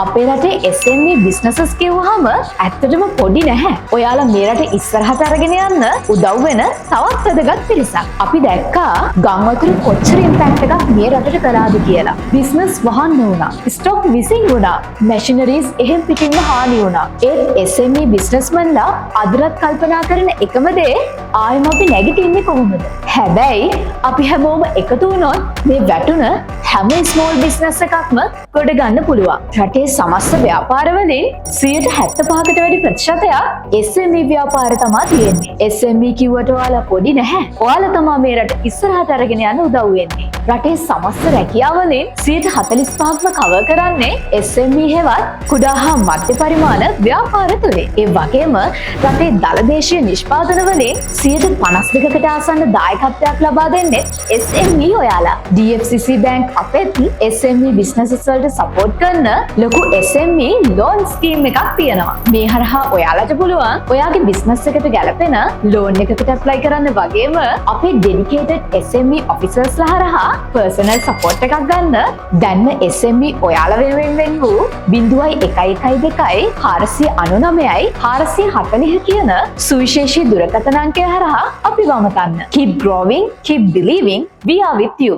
අපේ රටේ SME businesses කියවහම ඇත්තටම පොඩි නැහැ. ඔයාලා මේ රට ඉස්සරහට අරගෙන යන්න උදව් වෙන තවත් වැදගත් පිරිසක්. අපි දැක්කා ගංවතුරු කොච්චර ඉම්පැක්ට් එකක් මේ රටට කළාද කියලා. බිස්නස් වහන්න වුණා. ස්ටොක් මිසින් වුණා. මැෂිනරීස් එහෙම් පිටින්ම හානි වුණා. ඒ SME businessmenලා අදටත් කල්පනා කරන එකම දේ ආයෙම අපි නැගිටින්නේ කොහොමද? හැබැයි අපි හැමෝම එකතු වුණොත් මේ වැටුන හැම ස්මෝල් බිස්නස් එකක්ම ගොඩ ගන්න පුළුවන්. රටේ සමස්ත ව්‍යාපාරවලින් 75%කට වැඩි ප්‍රතිශතයක් SME ව්‍යාපාර තමයි තියෙන්නේ. SME කිව්වට ඔයාලා පොඩි නැහැ. ඔයාලා තමයි මේ රට ඉස්සරහට අරගෙන යන්න උදව් වෙන්නේ. රටේ සමස්ත රැකියාවලින් 45%ක්ම කවර් කරන්නේ SME හෙවත් කුඩා හා මධ්‍ය පරිමාණ ව්‍යාපාර තුලින්. ඒ වගේම රටේ දළදේශීය නිෂ්පාදන වලින් 52%කට ආසන්න දායකත්වයක් ලබා දෙන්නේ SME ඔයාලා. DFCC බැංක් අපෙත් SME businesses වලට සපෝට් කරන ලොකු SME loan scheme එකක් තියෙනවා. මේ හරහා ඔයාලට පුළුවන් ඔයාගේ business එකට ගැලපෙන loan එකකට apply කරන්න වගේම අපේ dedicated SME officers ලා හරහා personal support එකක් ගන්න. දැන්ම SME ඔයාලා වෙනුවෙන් වෙන් වූ 0.112 499යි 440 කියන සුවිශේෂී දුරකථන අංකය හරහා අපි වමතන්න. Keep growing, keep believing, we are with you.